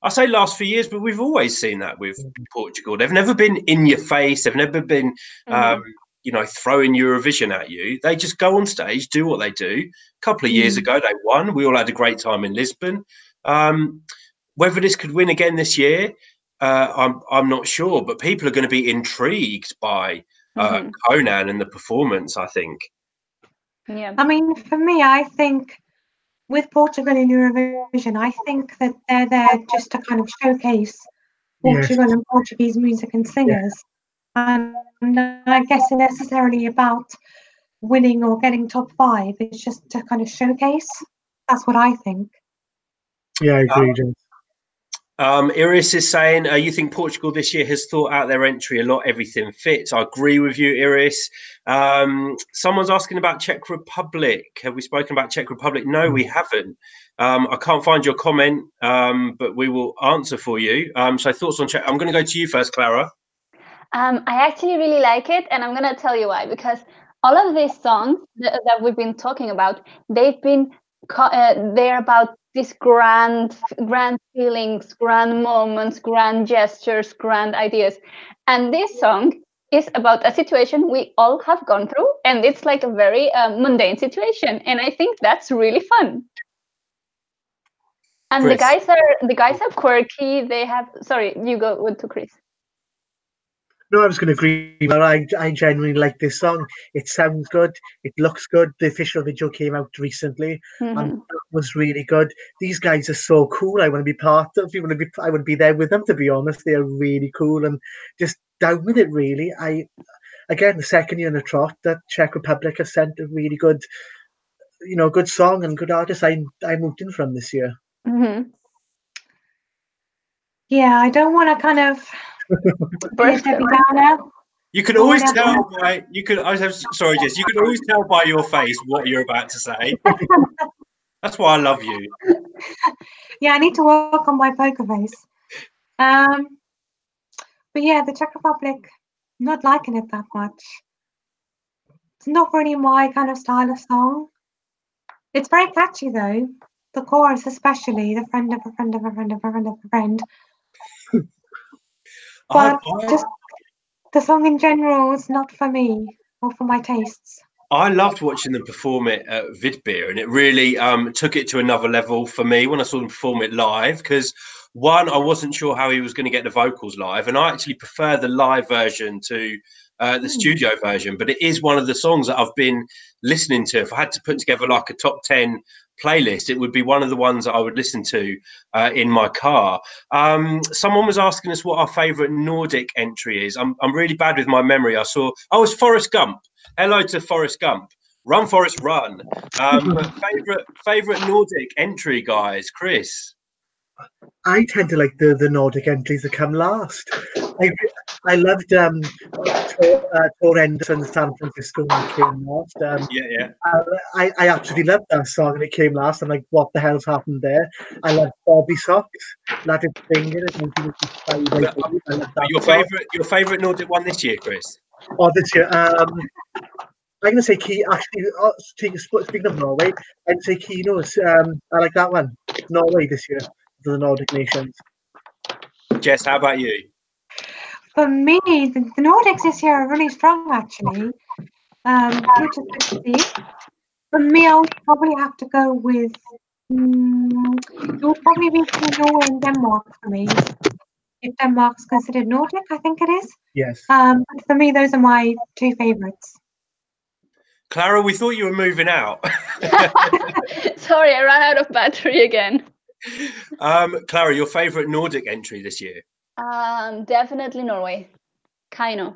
Speaker 1: I say last few years, but we've always seen that with Portugal. They've never been in your face. They've never been, throwing Eurovision at you. They just go on stage, do what they do. A couple of years ago, they won. We all had a great time in Lisbon. Whether this could win again this year, I'm not sure. But people are going to be intrigued by Conan and the performance, I think.
Speaker 2: Yeah.
Speaker 3: I mean, for me, I think with Portugal in Eurovision, I think that they're there just to kind of showcase Portugal and Portuguese music and singers. And I guess it's necessarily about winning or getting top 5. It's just to kind of showcase. That's what I think.
Speaker 4: Yeah, I agree, James.
Speaker 1: Iris is saying, you think Portugal this year has thought out their entry a lot, everything fits. I agree with you, Iris. Someone's asking about Czech Republic. Have we spoken about Czech Republic? No, we haven't. I can't find your comment, but we will answer for you. So thoughts on Czech? I'm going to go to you first, Clara.
Speaker 2: I actually really like it, and I'm going to tell you why. Because all of these songs that we've been talking about, they've been they're about these grand feelings, grand moments, grand gestures, grand ideas. And this song is about a situation we all have gone through, and it's like a very mundane situation. And I think that's really fun. And
Speaker 1: Chris.
Speaker 2: the guys are quirky. They have. Sorry, you go to Chris.
Speaker 4: No, I was going to agree. But I genuinely like this song. It sounds good. It looks good. The official video came out recently, and it was really good. These guys are so cool. I want to be part of. I want to be there with them. To be honest, they are really cool and just down with it. Really, again the second year in a trot that Czech Republic has sent a really good, good song and good artist. I'm rooting for them this year.
Speaker 3: Yeah, I don't want to kind of.
Speaker 1: You can always tell by sorry, Jess. You can always tell by your face what you're about to say. That's why I love you.
Speaker 3: Yeah, I need to work on my poker face. But yeah, the Czech Republic, not liking it that much. It's not really my kind of style of song. It's very catchy though. The chorus, especially the friend of a friend of a friend of a friend of a friend. But just the song in general is not for me or for my tastes.
Speaker 1: I loved watching them perform it at Vidbeer, and it really took it to another level for me when I saw them perform it live. Because one, I wasn't sure how he was going to get the vocals live, and I actually prefer the live version to the studio version. But it is one of the songs that I've been listening to. If I had to put together like a top 10 playlist, it would be one of the ones that I would listen to in my car. Someone was asking us what our favorite Nordic entry is. I'm really bad with my memory. It's Forrest Gump. Hello to Forrest Gump. Run, Forrest, run. But favorite Nordic entry, guys. Chris.
Speaker 4: I tend to like the Nordic entries that come last. I loved Tor Anderson's San Francisco when it came last. I absolutely loved that song and it came last. I'm like, what the hell's happened there? I love Bobby Socks. Let it sing in it.
Speaker 1: Your favorite Nordic one this year, Chris?
Speaker 4: Oh, this year. I'm going to say Key. Actually, speaking of Norway, I'd say Kino's. I like that one. Norway this year. The Nordic nations.
Speaker 1: Jess, how about you?
Speaker 3: For me, the Nordics this year are really strong, actually. Which is good to see. For me, I would probably have to go with. It would probably be Norway and Denmark for me. If Denmark's considered Nordic, I think it is.
Speaker 4: Yes.
Speaker 3: But for me, those are my two favourites.
Speaker 1: Clara, we thought you were moving out.
Speaker 2: Sorry, I ran out of battery again.
Speaker 1: Clara, your favourite Nordic entry this year?
Speaker 2: Definitely Norway. Kaino.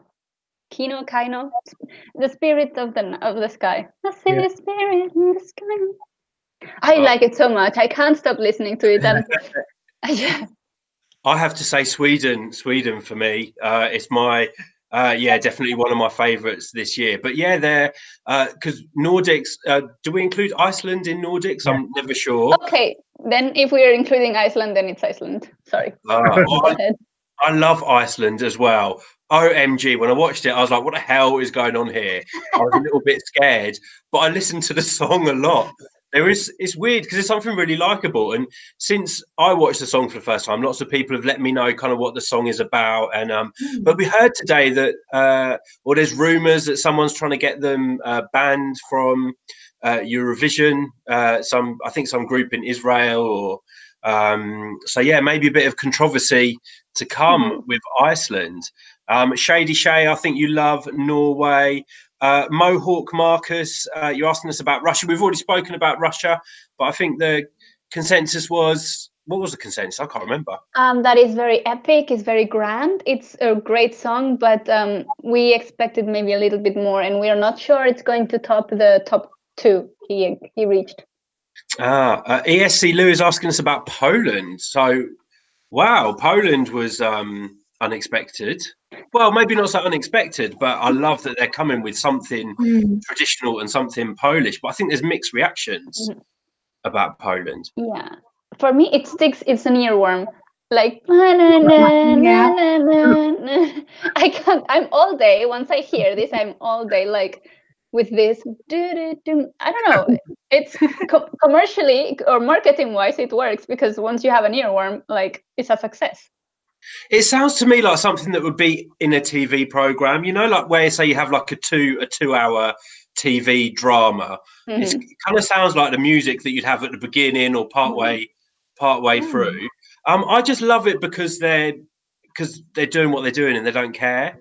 Speaker 2: The spirit of the sky. I see the spirit in the sky. I like it so much. I can't stop listening to it. And
Speaker 1: I have to say Sweden for me. It's my definitely one of my favourites this year. But yeah, they're because Nordics. Do we include Iceland in Nordics? I'm never sure.
Speaker 2: Okay, then if we are including Iceland, then it's Iceland. Sorry.
Speaker 1: I love Iceland as well. OMG, when I watched it, I was like, what the hell is going on here? I was a little bit scared, but I listened to the song a lot. It's weird because it's something really likable. And since I watched the song for the first time, lots of people have let me know kind of what the song is about. And but we heard today that there's rumours that someone's trying to get them banned from Eurovision. I think some group in Israel or maybe a bit of controversy to come with Iceland. Shady Shay, I think you love Norway. Mohawk Marcus, you're asking us about Russia. We've already spoken about Russia, but I think the consensus was What was the consensus? I can't remember.
Speaker 2: That is very epic. It's very grand. It's a great song, but we expected maybe a little bit more, and we are not sure it's going to top the top 2 he reached.
Speaker 1: ESC Lou is asking us about Poland. So, wow, Poland was unexpected. Well, maybe not so unexpected, but I love that they're coming with something traditional and something Polish. But I think there's mixed reactions about Poland.
Speaker 2: Yeah, for me it sticks. It's an earworm. Like I can't. I'm all day. Once I hear this, I'm all day like with this. I don't know. It's commercially or marketing wise, it works because once you have an earworm, like it's a success.
Speaker 1: It sounds to me like something that would be in a TV program, you know, like where say you have like a 2-hour TV drama. It kind of sounds like the music that you'd have at the beginning or partway through. I just love it because they're doing what they're doing and they don't care.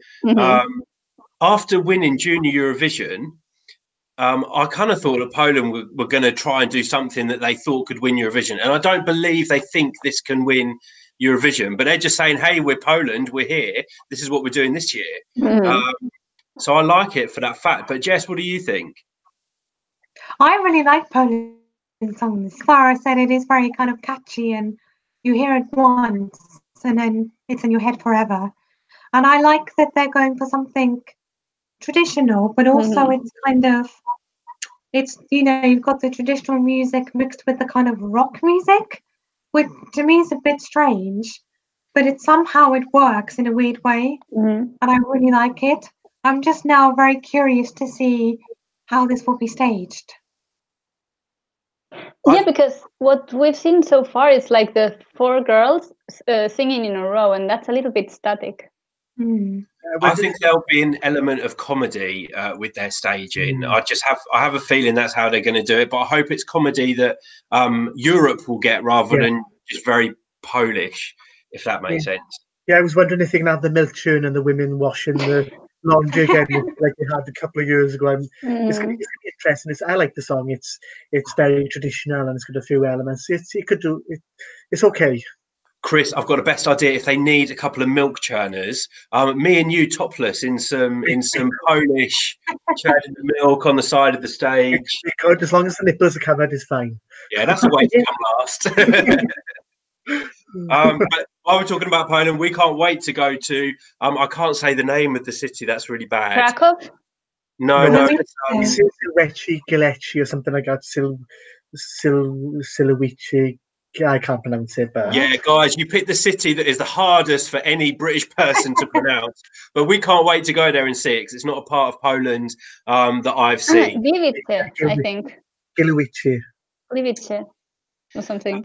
Speaker 1: After winning Junior Eurovision, I kind of thought that Poland were going to try and do something that they thought could win Eurovision, and I don't believe they think this can win Eurovision, but they're just saying, hey, we're Poland, we're here, this is what we're doing this year. So I like it for that fact. But Jess, what do you think?
Speaker 3: I really like Poland songs. Clara said it is very kind of catchy and you hear it once and then it's in your head forever. And I like that they're going for something traditional, but also it's kind of, it's, you know, you've got the traditional music mixed with the kind of rock music, which to me is a bit strange, but it somehow it works in a weird way, and I really like it. I'm just now very curious to see how this will be staged.
Speaker 2: Yeah, because what we've seen so far is like the 4 girls singing in a row, and that's a little bit static.
Speaker 1: I think there'll be an element of comedy with their staging. I have a feeling that's how they're going to do it, but I hope it's comedy that Europe will get rather than just very Polish, if that makes sense.
Speaker 4: Yeah, I was wondering if they can have the milk churn and the women washing the laundry again, like they had a couple of years ago. It's going to be interesting. I like the song. It's very traditional and it's got a few elements. It's okay.
Speaker 1: Chris, I've got a best idea. If they need a couple of milk churners, me and you topless in some Polish churning the milk on the side of the stage.
Speaker 4: Good, as long as the nipples are covered, is fine.
Speaker 1: Yeah, that's the way to come last. But while we're talking about Poland, we can't wait to go to. I can't say the name of the city. That's really bad.
Speaker 2: Krakow?
Speaker 1: No.
Speaker 4: Silewici, Galechi, or something like that. Silewici. I can't pronounce it, but
Speaker 1: yeah, guys, you picked the city that is the hardest for any British person to pronounce. But we can't wait to go there and see it because it's not a part of Poland that I've seen.
Speaker 2: Gliwice, I think.
Speaker 4: Gliwice
Speaker 2: Or something.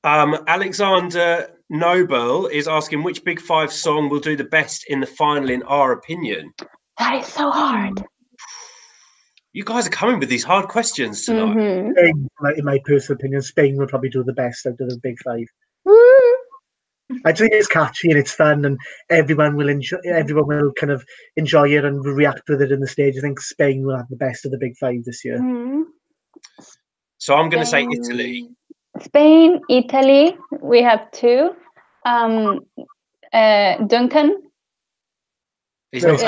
Speaker 1: Alexander Noble is asking which Big Five song will do the best in the final, in our opinion.
Speaker 2: That is so hard.
Speaker 1: You guys are coming with these hard questions tonight.
Speaker 4: Spain, in my personal opinion, Spain will probably do the best out of the Big Five. I think it's catchy and it's fun, and everyone will kind of enjoy it and react with it in the stage. I think Spain will have the best of the Big Five this year.
Speaker 1: So I'm going to say Italy.
Speaker 2: Spain, Italy. We have 2. Duncan.
Speaker 1: He's not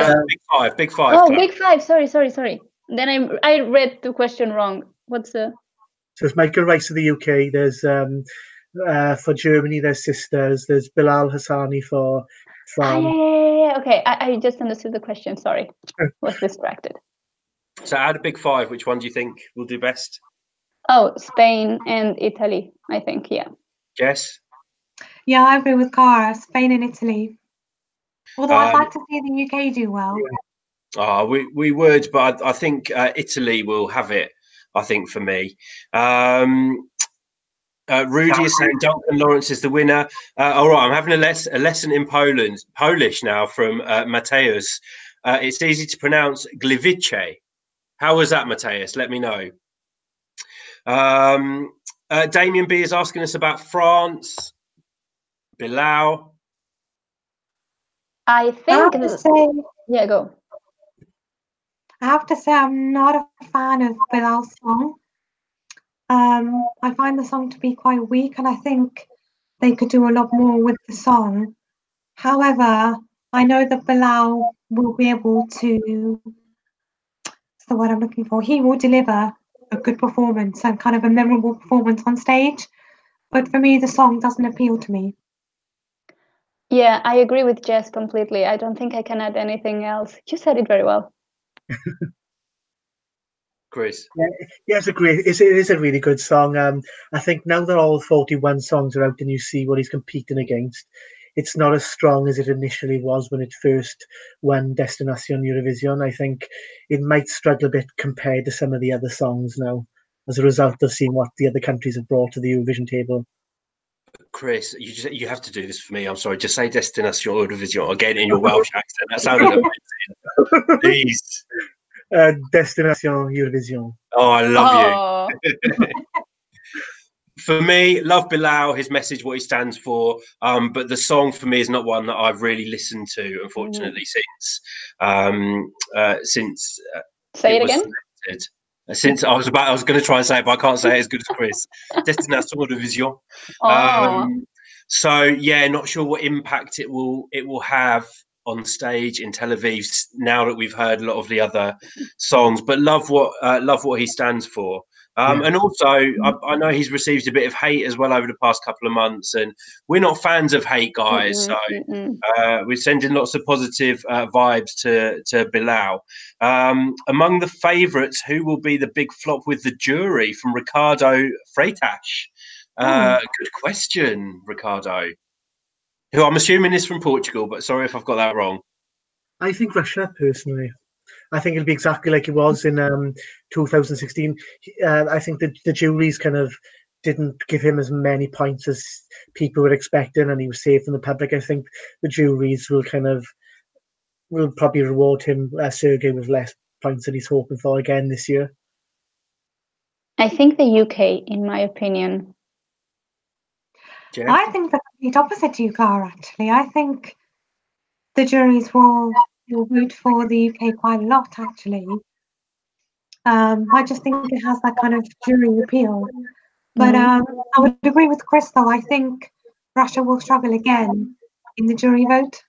Speaker 1: Big Five.
Speaker 2: Oh, Big Five. Sorry. Then I read the question wrong. What's the?
Speaker 4: So it's Michael Rice of the UK. There's for Germany. There's Sisters. There's Bilal Hassani for France.
Speaker 2: Yeah. Okay, I just understood the question. Sorry, was distracted.
Speaker 1: So out of Big Five, which one do you think will do best?
Speaker 2: Oh, Spain and Italy. I think, yeah.
Speaker 1: Jess?
Speaker 3: Yeah, I agree with Cara. Spain and Italy. Although I'd like to see the UK do well.
Speaker 1: We would, but I think Italy will have it, I think, for me. Rudy is saying Duncan Lawrence is the winner. All right, I'm having a lesson in Polish now from Mateusz. It's easy to pronounce Gliwice. How was that, Mateusz? Let me know. Damien B is asking us about France. Bilal.
Speaker 2: I think. Yeah, go.
Speaker 3: I have to say I'm not a fan of Bilal's song. I find the song to be quite weak, and I think they could do a lot more with the song. However, I know that Bilal will be able to, what's the word I'm looking for? He will deliver a good performance and kind of a memorable performance on stage. But for me, the song doesn't appeal to me.
Speaker 2: Yeah, I agree with Jess completely. I don't think I can add anything else. You said it very well.
Speaker 1: Chris.
Speaker 4: Yeah, it is a really good song. I think now that all 41 songs are out and you see what he's competing against, it's not as strong as it initially was when it first won Destination Eurovision. I think it might struggle a bit compared to some of the other songs now, as a result of seeing what the other countries have brought to the Eurovision table.
Speaker 1: Chris, you have to do this for me. I'm sorry. Just say Destination Eurovision again in your Welsh accent. That sounded amazing. Please.
Speaker 4: Destination Eurovision.
Speaker 1: Oh, I love you. For me, love Bilal, his message, what he stands for. But the song for me is not one that I've really listened to, unfortunately, since
Speaker 2: Say it again.
Speaker 1: Selected. Since I was going to try and say it, but I can't say it as good as Chris. Destination Eurovision. So yeah, not sure what impact it will have on stage in Tel Aviv now that we've heard a lot of the other songs, but love what he stands for. And also, I know he's received a bit of hate as well over the past couple of months, and we're not fans of hate, guys. We're sending lots of positive vibes to Bilal. Among the favourites, who will be the big flop with the jury? From Ricardo Freitas. Good question, Ricardo. Who I'm assuming is from Portugal, but sorry if I've got that wrong.
Speaker 4: I think Russia, personally. I think it'll be exactly like it was in 2016. I think the juries kind of didn't give him as many points as people were expecting, and he was saved from the public. I think the juries will probably reward him, Sergei, with less points than he's hoping for again this year.
Speaker 2: I think the UK, in my opinion.
Speaker 3: Jess? I think the complete opposite to you, Clara, actually. I think the juries will root for the UK quite a lot, actually. I just think it has that kind of jury appeal. But I would agree with Chris, though. I think Russia will struggle again in the jury vote.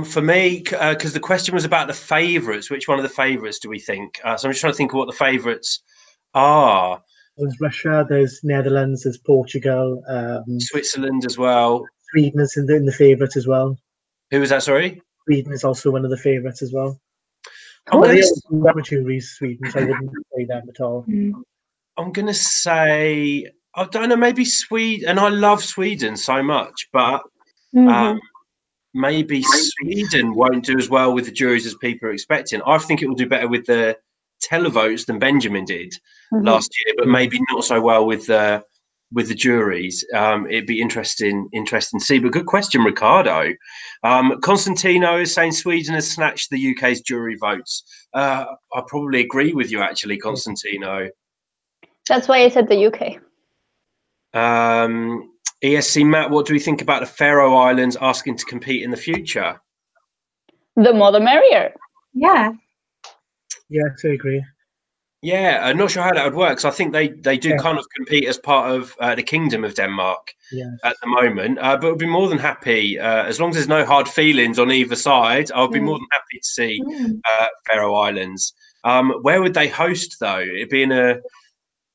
Speaker 1: For me, because the question was about the favourites, which one of the favourites do we think? So I'm just trying to think of what the favourites are.
Speaker 4: There's Russia, there's Netherlands, there's Portugal,
Speaker 1: Switzerland as well.
Speaker 4: Sweden is in the favourites as well.
Speaker 1: Who was that? Sorry,
Speaker 4: Sweden is also one of the favourites as well.
Speaker 1: Sweden,
Speaker 4: so I wouldn't say them at all.
Speaker 1: I'm gonna say, I don't know, maybe Sweden, and I love Sweden so much, but maybe Sweden won't do as well with the juries as people are expecting. I think it will do better with the televotes than Benjamin did last year, but maybe not so well with the juries. It'd be interesting to see. But good question, Ricardo. Constantino is saying Sweden has snatched the UK's jury votes. I probably agree with you, actually, Constantino.
Speaker 2: That's why I said the UK.
Speaker 1: ESC Matt, what do we think about the Faroe Islands asking to compete in the future?
Speaker 2: The more the merrier.
Speaker 3: Yeah.
Speaker 4: Yes, I agree.
Speaker 1: Yeah, I'm not sure how that would work. So I think they do kind of compete as part of the Kingdom of Denmark at the moment. But we'd be more than happy, as long as there's no hard feelings on either side, I would be more than happy to see Faroe Islands. Where would they host, though? It'd be in a...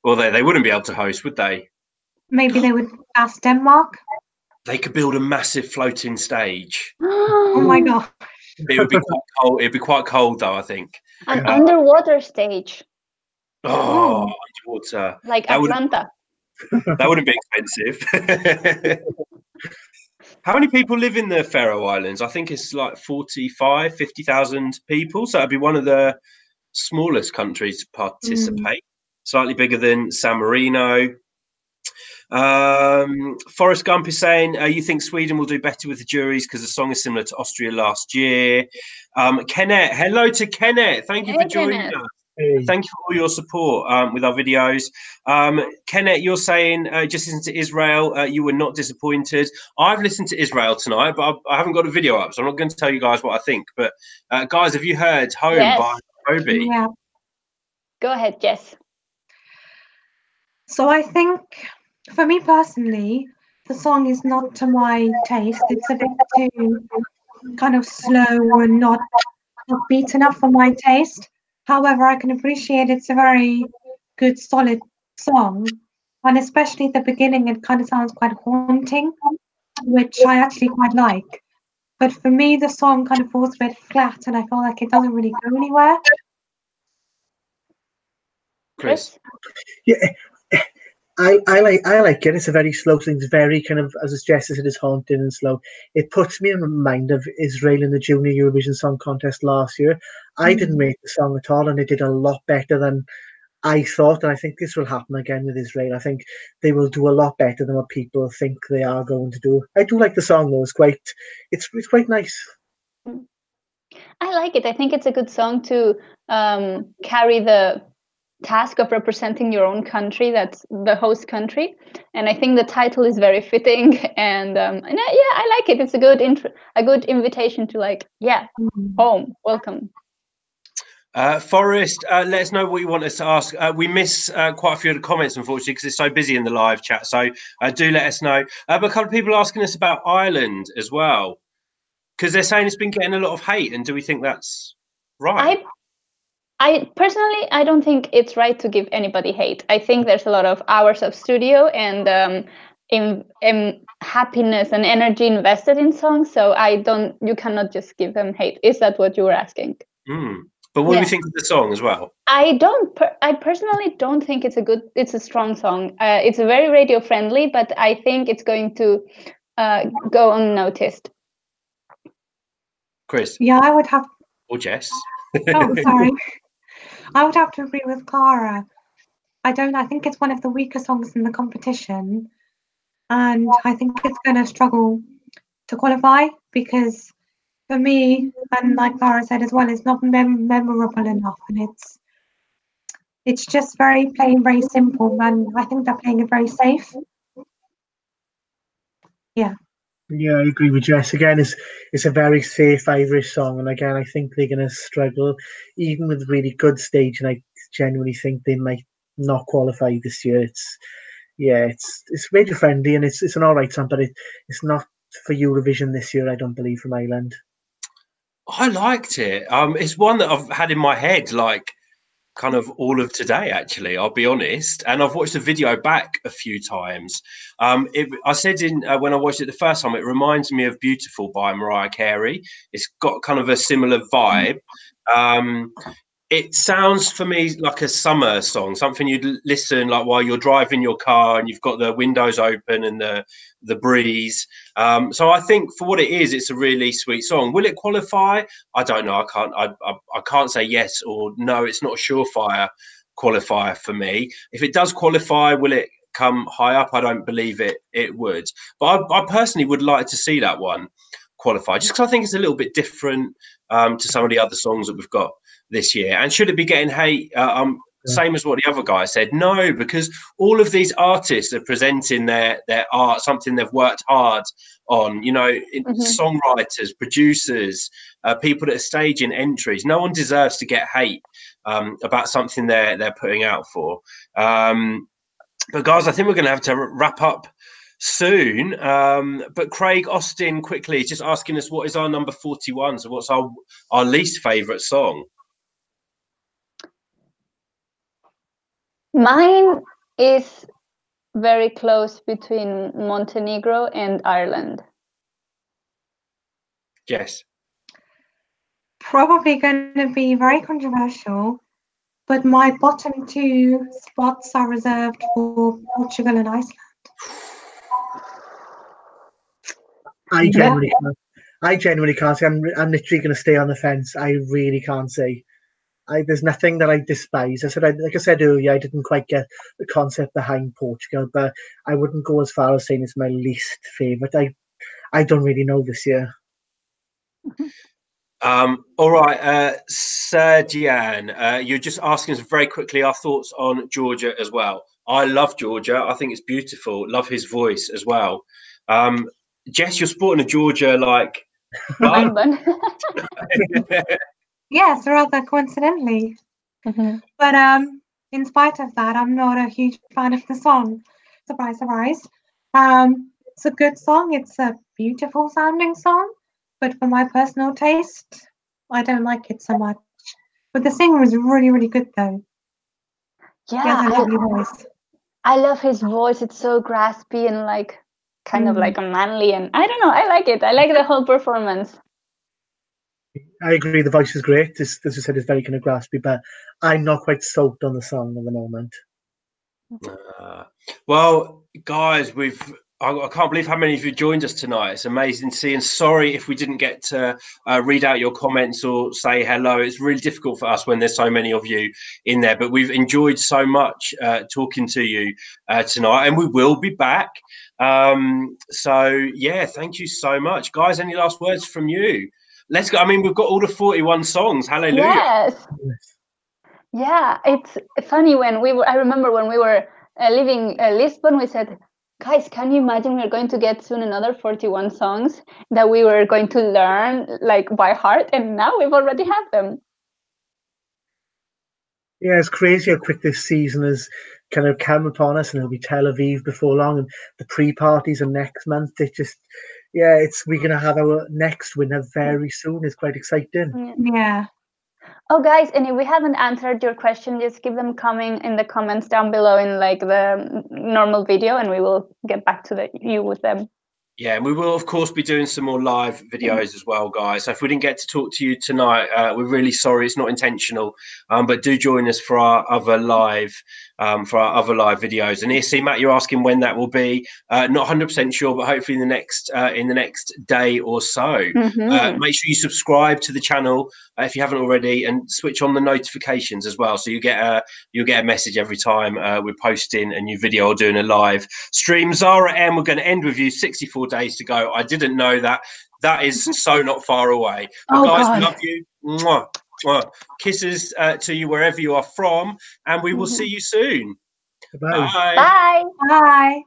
Speaker 1: Well, they wouldn't be able to host, would they?
Speaker 3: Maybe they would ask Denmark.
Speaker 1: They could build a massive floating stage.
Speaker 3: Oh my God.
Speaker 1: It would be quite cold. It'd be quite cold, though, I think.
Speaker 2: An underwater stage.
Speaker 1: Oh, underwater.
Speaker 2: Like Atlanta.
Speaker 1: That wouldn't be expensive. How many people live in the Faroe Islands? I think it's like 50,000 people. So it'd be one of the smallest countries to participate. Slightly bigger than San Marino. Forrest Gump is saying, you think Sweden will do better with the juries because the song is similar to Austria last year. Kenneth, hello to Kenneth. Thank you for joining us. Thank you for all your support with our videos. Kenneth, you're saying just listen to Israel. You were not disappointed. I've listened to Israel tonight, but I haven't got a video up, so I'm not going to tell you guys what I think. But guys, have you heard Home by Obi?
Speaker 3: Yeah.
Speaker 2: Go ahead, Jess.
Speaker 3: So I think, for me personally, the song is not to my taste. It's a bit too kind of slow and not upbeat enough for my taste. However, I can appreciate it's a very good, solid song. And especially at the beginning, it kind of sounds quite haunting, which I actually quite like. But for me, the song kind of falls a bit flat, and I feel like it doesn't really go anywhere.
Speaker 1: Chris?
Speaker 4: Yeah, I like it. It's a very slow thing. It's very kind of, as Jess said, it's haunting and slow. It puts me in mind of Israel in the Junior Eurovision Song Contest last year. I didn't rate the song at all, and it did a lot better than I thought. And I think this will happen again with Israel. I think they will do a lot better than what people think they are going to do. I do like the song though. It's quite nice.
Speaker 2: I like it. I think it's a good song to carry the task of representing your own country, that's the host country, and I think the title is very fitting, and I like it. It's a good invitation to, like, home, welcome.
Speaker 1: Forrest, let us know what you want us to ask. We miss quite a few of the comments, unfortunately, because it's so busy in the live chat, so do let us know. But a couple of people asking us about Ireland as well, because they're saying it's been getting a lot of hate, and do we think that's right?
Speaker 2: I personally, I don't think it's right to give anybody hate. I think there's a lot of hours of studio and happiness and energy invested in songs. So you cannot just give them hate. Is that what you were asking?
Speaker 1: But what do we think of the song as well?
Speaker 2: I personally don't think it's a strong song. It's very radio friendly, but I think it's going to go unnoticed.
Speaker 1: Chris?
Speaker 3: Yeah, I would have.
Speaker 1: Or Jess?
Speaker 3: Oh, sorry. I would have to agree with Clara. I think it's one of the weaker songs in the competition, and I think it's going to struggle to qualify because, for me, and like Clara said as well, it's not memorable enough, and it's just very plain, very simple, and I think they're playing it very safe. Yeah.
Speaker 4: Yeah, I agree with Jess. Again, it's a very safe Irish song, and again, I think they're going to struggle, even with really good stage. And I genuinely think they might not qualify this year. It's radio friendly, and it's an all right song, but it's not for Eurovision this year. I don't believe, from Ireland.
Speaker 1: I liked it. It's one that I've had in my head, like, kind of all of today, actually, I'll be honest, and I've watched the video back a few times. I said when I watched it the first time, it reminds me of Beautiful by Mariah Carey. It's got kind of a similar vibe. It sounds for me like a summer song, something you'd listen like while you're driving your car and you've got the windows open and the breeze. So I think for what it is, it's a really sweet song. Will it qualify? I don't know. I can't say yes or no. It's not a surefire qualifier for me. If it does qualify, will it come high up? I don't believe it would. But I personally would like to see that one qualify, just because I think it's a little bit different to some of the other songs that we've got this year. And should it be getting hate? Same as what the other guy said. No, because all of these artists are presenting their art, something they've worked hard on. You know, songwriters, producers, people that are staging entries. No one deserves to get hate about something they're putting out for. But guys, I think we're going to have to wrap up soon. But Craig Austin quickly just asking us, what is our number 41? So what's our least favorite song?
Speaker 2: Mine is very close between Montenegro and Ireland.
Speaker 1: Yes.
Speaker 3: Probably going to be very controversial, but my bottom two spots are reserved for Portugal and Iceland.
Speaker 4: I genuinely can't say. I'm literally going to stay on the fence. I really can't say. There's nothing that I despise. Like I said earlier, I didn't quite get the concept behind Portugal, but I wouldn't go as far as saying it's my least favourite. I don't really know this year.
Speaker 1: All right, Sergian, you're just asking us very quickly our thoughts on Georgia as well. I love Georgia. I think it's beautiful. Love his voice as well. Jess, you're sporting a Georgia like bun.
Speaker 3: Yes, rather coincidentally. But in spite of that, I'm not a huge fan of the song. Surprise, surprise. It's a good song. It's a beautiful sounding song, but for my personal taste, I don't like it so much. But the singer is really, really good though.
Speaker 2: Yeah,
Speaker 3: He has a lovely voice.
Speaker 2: I love his voice. It's so graspy and like kind of like a manly, and I don't know. I like it. I like the whole performance.
Speaker 4: I agree. The voice is great. As I said, it's very kind of graspy, but I'm not quite soaked on the song at the moment.
Speaker 1: Well, guys, I can't believe how many of you joined us tonight. It's amazing to see. And sorry if we didn't get to read out your comments or say hello. It's really difficult for us when there's so many of you in there. But we've enjoyed so much talking to you tonight, and we will be back. So, yeah, thank you so much. Guys, any last words from you? Let's go. I mean, we've got all the 41 songs. Hallelujah.
Speaker 2: Yes. Yeah, it's funny I remember when we were leaving Lisbon, we said, guys, can you imagine we're going to get soon another 41 songs that we were going to learn like by heart, and now we've already have them.
Speaker 4: Yeah, it's crazy how quick this season has kind of come upon us, and it'll be Tel Aviv before long, and the pre-parties are next month. It just, yeah, we're going to have our next winner very soon. It's quite exciting.
Speaker 3: Yeah.
Speaker 2: Oh, guys, and if we haven't answered your question, just keep them coming in the comments down below in like the normal video, and we will get back to you with them.
Speaker 1: Yeah, and we will, of course, be doing some more live videos as well, guys. So if we didn't get to talk to you tonight, we're really sorry. It's not intentional, but do join us for our other live videos. And here, see, Matt, you're asking when that will be. Not 100% sure, but hopefully in the next day or so. Make sure you subscribe to the channel if you haven't already, and switch on the notifications as well, so you'll get a message every time we're posting a new video or doing a live stream. Zara M, we're going to end with you. 64 days to go. I didn't know that. That is so not far away. But guys, God, we love you. Mwah, mwah. Kisses to you wherever you are from, and we will see you soon.
Speaker 4: Bye.
Speaker 2: Bye.
Speaker 3: Bye.